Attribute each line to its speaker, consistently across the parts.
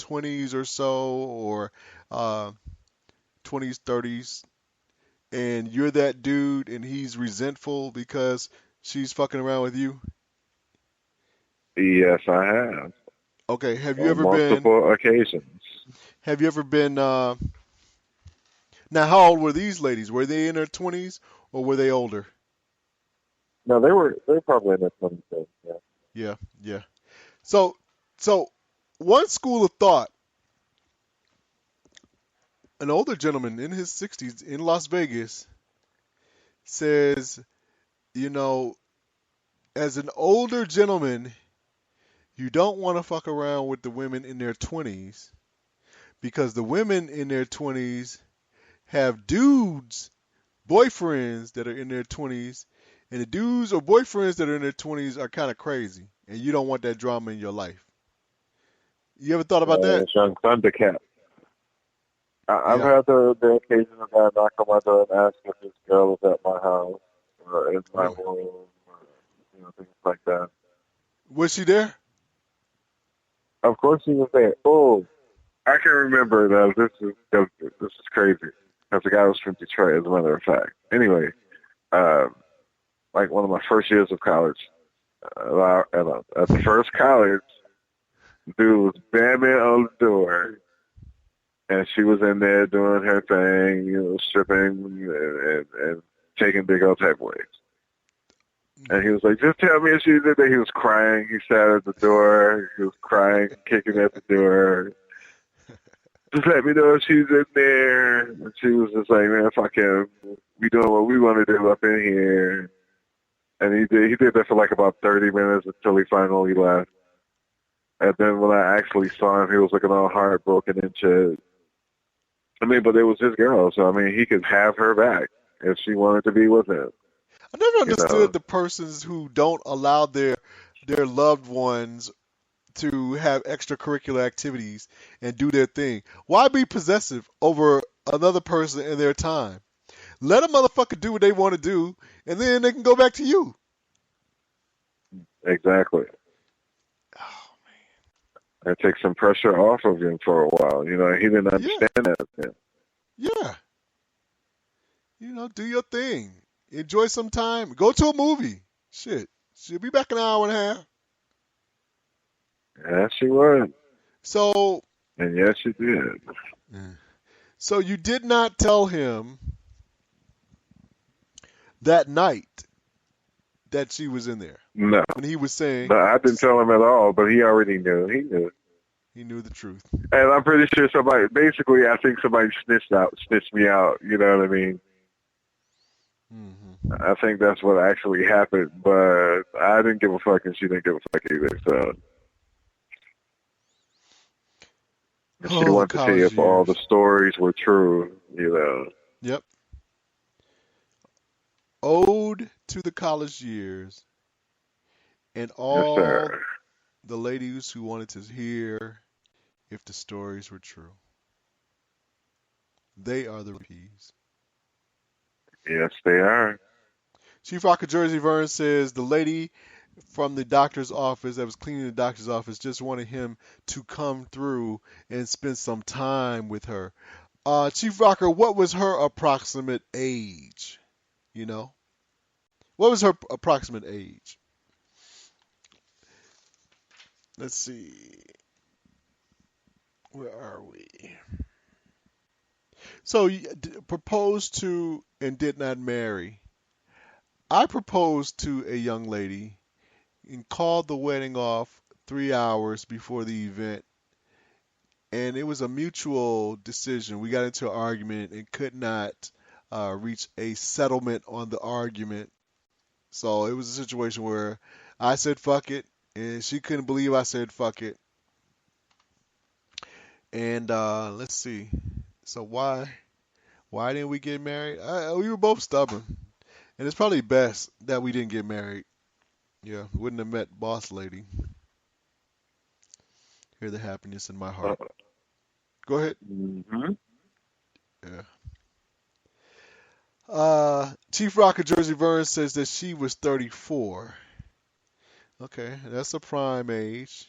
Speaker 1: 20s or so, or uh, 20s, 30s, and you're that dude, and he's resentful because she's fucking around with you?
Speaker 2: Yes, I have
Speaker 1: Okay,
Speaker 2: on multiple occasions.
Speaker 1: have you ever been, now how old were these ladies? Were they in their 20s or were they older?
Speaker 2: No, they were probably in their 20s. Yeah.
Speaker 1: Yeah, yeah. So, so one school of thought, an older gentleman in his 60s in Las Vegas says, you know, as an older gentleman, you don't want to fuck around with the women in their 20s because the women in their 20s have dudes, boyfriends that are in their 20s, and the dudes or boyfriends that are in their 20s are kind of crazy, and you don't want that drama in your life. You ever thought about that?
Speaker 2: It's young Thundercat. I've
Speaker 1: Yeah.
Speaker 2: had the occasion of that knock on my door and ask if this girl is at my house or in my
Speaker 1: Really?
Speaker 2: room, or, things like that.
Speaker 1: Was she there?
Speaker 2: Of course, he was there. Oh, I can remember that. This is crazy. Because the guy was from Detroit, as a matter of fact. Anyway, uh, like one of my first years of college, at the first college, dude was banging on the door, and she was in there doing her thing, stripping and taking big old takeaways. And he was like, just tell me if she's in there. He was crying. He sat at the door. He was crying, kicking at the door. Just let me know if she's in there. And she was just like, man, fuck him. We doing what we want to do up in here. And he did that for like about 30 minutes until he finally left. And then when I actually saw him, he was looking all heartbroken and shit. I mean, but it was his girl, so I mean, he could have her back if she wanted to be with him.
Speaker 1: I never
Speaker 2: You
Speaker 1: understood
Speaker 2: know,
Speaker 1: the persons who don't allow their loved ones to have extracurricular activities and do their thing. Why be possessive over another person and their time? Let a motherfucker do what they want to do, and then they can go back to you.
Speaker 2: exactly.
Speaker 1: Oh
Speaker 2: And take some pressure off of him for a while. He didn't
Speaker 1: man, yeah,
Speaker 2: understand that then.
Speaker 1: yeah. Do your thing. Enjoy some time. Go to a movie. Shit, she'll be back in an hour and a half.
Speaker 2: Yes, she was.
Speaker 1: So,
Speaker 2: And yes, she did.
Speaker 1: so you did not tell him that night that she was in there
Speaker 2: No.
Speaker 1: when he was saying
Speaker 2: No, I didn't tell him at all, but he already knew. He knew.
Speaker 1: he knew the truth.
Speaker 2: And I'm pretty sure I think somebody snitched me out, you know what I mean?
Speaker 1: Hmm.
Speaker 2: I think that's what actually happened, but I didn't give a fuck and she didn't give a fuck either, so. She
Speaker 1: Oh, the
Speaker 2: wanted to see
Speaker 1: college
Speaker 2: if all the
Speaker 1: years.
Speaker 2: stories were true.
Speaker 1: Yep. Ode to the college years and
Speaker 2: Yes,
Speaker 1: all
Speaker 2: sir.
Speaker 1: the ladies who wanted to hear if the stories were true. They are the peas.
Speaker 2: Yes, they are.
Speaker 1: Chief Rocker Jersey Vern says the lady from the doctor's office that was cleaning the doctor's office just wanted him to come through and spend some time with her. Chief Rocker, what was her approximate age? You know? What was her approximate age? Let's see. Where are we? So, you proposed to and did not marry. I proposed to a young lady and called the wedding off 3 hours before the event, and it was a mutual decision. We got into an argument and could not reach a settlement on the argument. So it was a situation where I said fuck it, and she couldn't believe I said fuck it. And let's see. So why didn't we get married? We were both stubborn, and it's probably best that we didn't get married. Yeah, wouldn't have met boss lady. Hear the happiness in my heart. Go ahead.
Speaker 2: Mm-hmm.
Speaker 1: Yeah. Chief Rocker Jersey Vern says that she was 34. Okay, that's a prime age.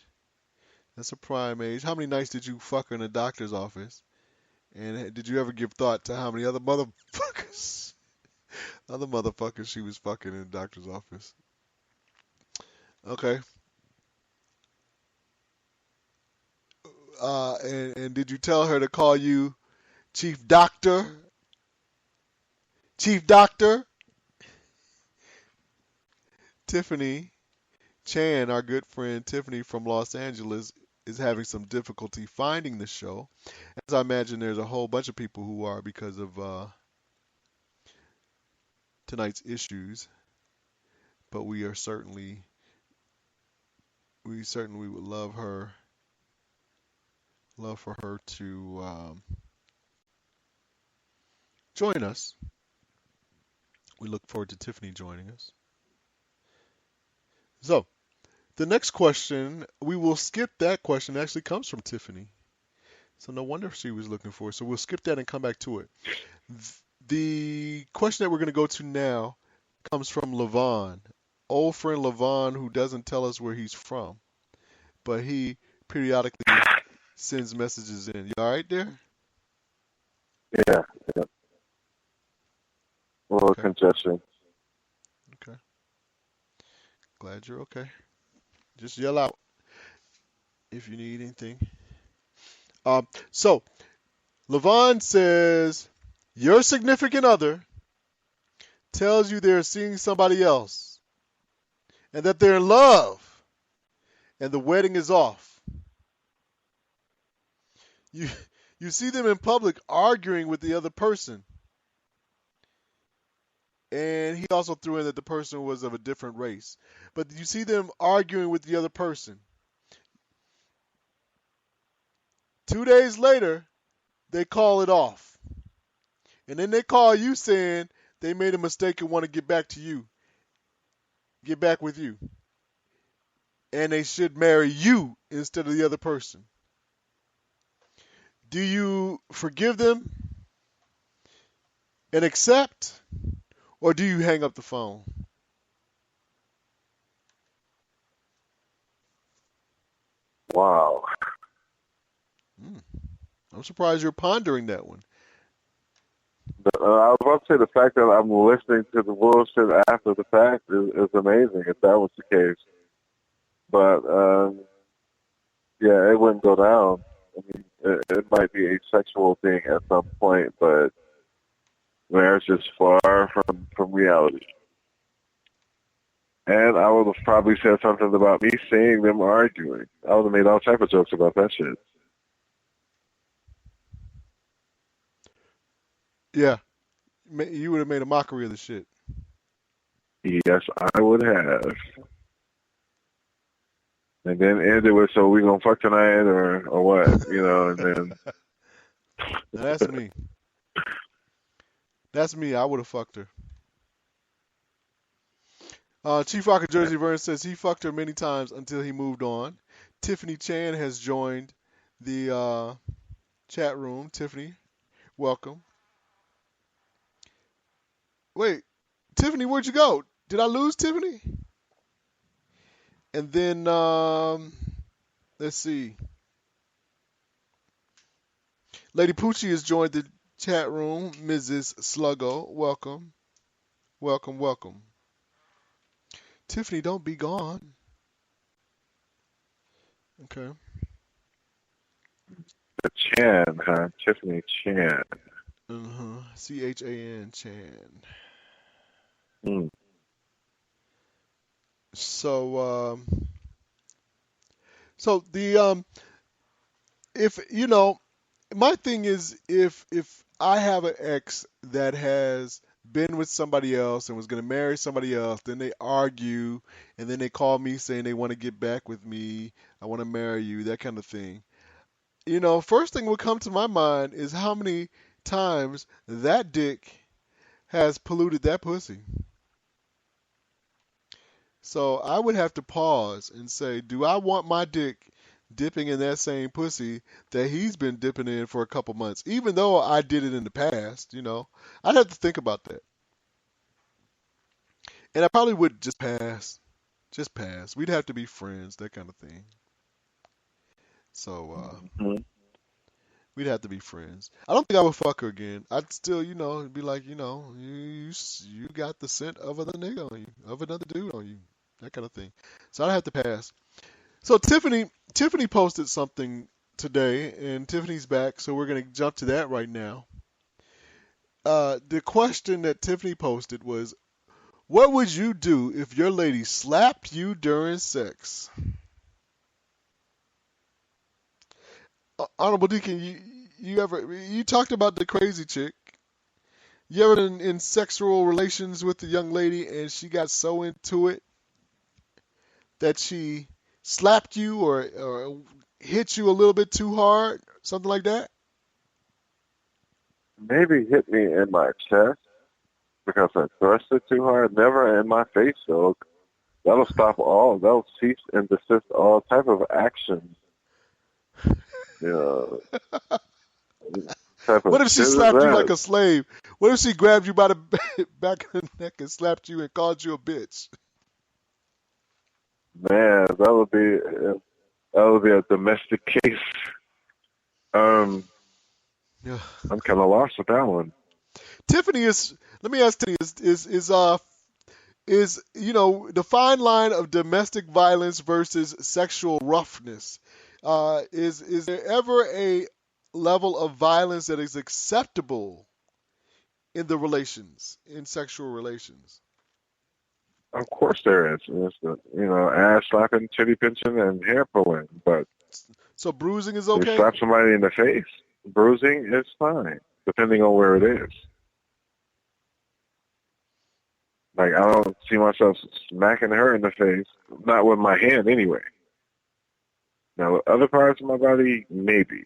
Speaker 1: That's a prime age. How many nights did you fuck her in a doctor's office? And did you ever give thought to how many other motherfuckers she was fucking in the doctor's office? Okay. And did you tell her to call you Chief Doctor? Chief Doctor? Tiffany Chan, our good friend Tiffany from Los Angeles, is having some difficulty finding the show. As I imagine, there's a whole bunch of people who are because of tonight's issues. But we certainly would love for her to join us. We look forward to Tiffany joining us. So, the next question, we will skip that question. It actually comes from Tiffany. So no wonder she was looking for it. So we'll skip that and come back to it. The question that we're going to go to now comes from Levon. Old friend Levon, who doesn't tell us where he's from, but he periodically sends messages in. You all right there?
Speaker 2: Yeah, yeah. A little
Speaker 1: Okay.
Speaker 2: congestion.
Speaker 1: Okay. Glad you're okay. Just yell out if you need anything. So Levon says your significant other tells you they're seeing somebody else and that they're in love and the wedding is off. You you see them in public arguing with the other person. And he also threw in that the person was of a different race. But you see them arguing with the other person. 2 days later, they call it off. And then they call you saying they made a mistake and want to get back to you. Get back with you. And they should marry you instead of the other person. Do you forgive them and accept? Or do you hang up the phone?
Speaker 2: Wow.
Speaker 1: I'm surprised you're pondering that one.
Speaker 2: I was about to say the fact that I'm listening to the bullshit after the fact is amazing if that was the case. But, yeah, it wouldn't go down. I mean, it might be a sexual thing at some point, but marriage is far from reality. And I would have probably said something about me seeing them arguing. I would have made all type of jokes about that shit.
Speaker 1: Yeah, you would have made a mockery of the shit.
Speaker 2: Yes, I would have. And then end it with, so we gonna fuck tonight or what, and then.
Speaker 1: Now that's me. That's me. I would have fucked her. Chief Rocker Jersey Vern says he fucked her many times until he moved on. Tiffany Chan has joined the chat room. Tiffany, welcome. Wait, Tiffany, where'd you go? Did I lose Tiffany? And then let's see. Lady Poochie has joined the chat room. Mrs. Sluggo, welcome. Welcome, welcome. Tiffany, don't be gone. Okay.
Speaker 2: The Chan, huh? Tiffany Chan.
Speaker 1: Chan Chan.
Speaker 2: Mm.
Speaker 1: So the if my thing is if I have an ex that has been with somebody else and was going to marry somebody else, then they argue and then they call me saying they want to get back with me, I want to marry you, that kind of thing. First thing would come to my mind is how many times that dick has polluted that pussy. So I would have to pause and say, do I want my dick dipping in that same pussy that he's been dipping in for a couple months? Even though I did it in the past, I'd have to think about that. And I probably would just pass. Just pass. We'd have to be friends, that kind of thing. So
Speaker 2: Mhm.
Speaker 1: we'd have to be friends. I don't think I would fuck her again. I'd still, be like, you got the scent of another nigga on you, of another dude on you, that kind of thing. So I'd have to pass. So Tiffany posted something today, and Tiffany's back, so we're gonna jump to that right now. The question that Tiffany posted was, "What would you do if your lady slapped you during sex?" Honorable Deacon, you talked about the crazy chick. You ever been in sexual relations with a young lady and she got so into it that she slapped you or hit you a little bit too hard, something like that?
Speaker 2: Maybe hit me in my chest because I thrusted too hard. Never in my face, though. That'll cease and desist all type of action. You know, type of
Speaker 1: What if she
Speaker 2: shit is
Speaker 1: slapped you like
Speaker 2: that?
Speaker 1: a slave? What if she grabbed you by the back of the neck and slapped you and called you a bitch?
Speaker 2: Man, that would be a domestic case. Um,
Speaker 1: Yeah.
Speaker 2: I'm kind of lost with that one.
Speaker 1: Tiffany is. Let me ask Tiffany: is the fine line of domestic violence versus sexual roughness? Is there ever a level of violence that is acceptable in the relations, in sexual relations?
Speaker 2: Of course there is. It's ass slapping, titty pinching, and hair pulling. But
Speaker 1: So bruising is
Speaker 2: you
Speaker 1: okay.
Speaker 2: slap somebody in the face, bruising is fine, depending on where it is. Like, I don't see myself smacking her in the face, not with my hand anyway. Now, with other parts of my body, maybe,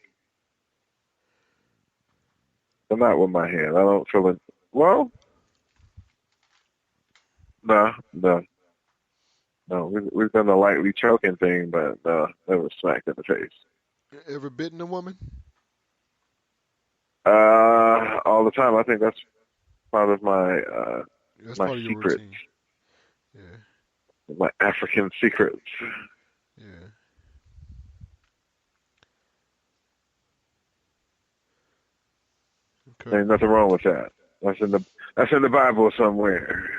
Speaker 2: but not with my hand. I don't feel it. Well, no, no, no. We've done the lightly choking thing, but no, never smacked in the face.
Speaker 1: Ever bitten a woman?
Speaker 2: All the time. I think that's part of
Speaker 1: That's
Speaker 2: my
Speaker 1: part of your
Speaker 2: secrets,
Speaker 1: routine. Yeah,
Speaker 2: my African secrets.
Speaker 1: yeah. Okay.
Speaker 2: Ain't nothing wrong with that. That's in the Bible somewhere.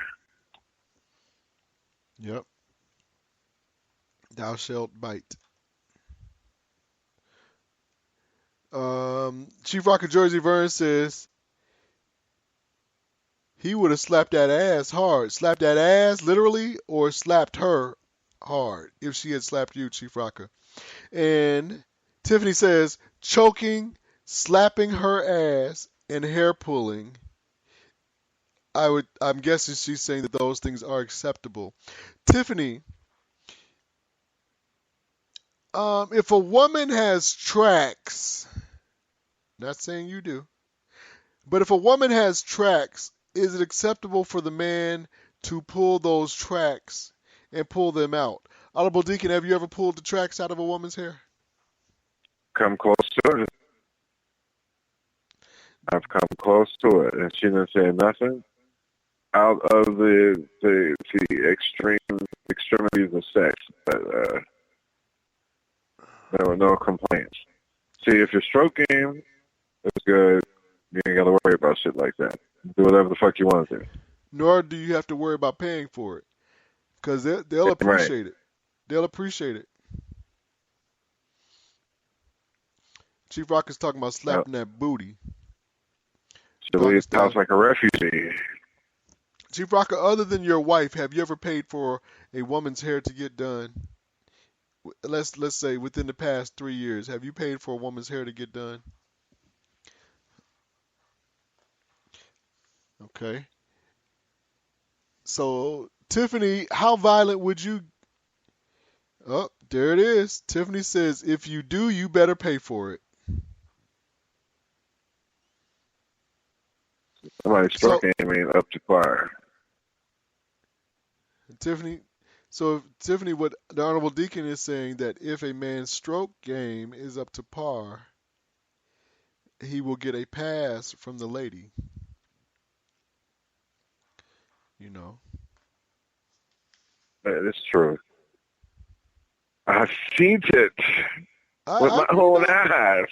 Speaker 1: Yep. Thou shalt bite. Chief Rocker Jersey Vern says he would have slapped that ass hard. Slapped that ass literally, or slapped her hard if she had slapped you, Chief Rocker. And Tiffany says choking, slapping her ass, and hair pulling. I'm guessing she's saying that those things are acceptable. Tiffany, if a woman has tracks, not saying you do, but if a woman has tracks, is it acceptable for the man to pull those tracks and pull them out? Honorable Deacon, have you ever pulled the tracks out of a woman's hair?
Speaker 2: Come close to it. I've come close to it, and she didn't say nothing. Out of the extremities of sex, but there were no complaints. See, if you're stroking, it's good. You ain't got to worry about shit like that. Do whatever the fuck you want to do.
Speaker 1: Nor do you have to worry about paying for it, because they'll
Speaker 2: Right.
Speaker 1: appreciate it. They'll appreciate it. Chief Rock is talking about
Speaker 2: Yep.
Speaker 1: slapping that booty.
Speaker 2: She'll leave the house
Speaker 1: Pakistan.
Speaker 2: like a refugee.
Speaker 1: Chief Rocker, other than your wife, have you ever paid for a woman's hair to get done? Let's say within the past 3 years, have you paid for a woman's hair to get done? Okay. So Tiffany, how violent would you? Oh, there it is. Tiffany says, if you do, you better pay for it.
Speaker 2: Somebody
Speaker 1: So
Speaker 2: stroking me up to par.
Speaker 1: Tiffany, so Tiffany, what the Honorable Deacon is saying that if a man's stroke game is up to par, he will get a pass from the lady. You know.
Speaker 2: That is true. I've seen it. with my
Speaker 1: you
Speaker 2: own
Speaker 1: know,
Speaker 2: eyes.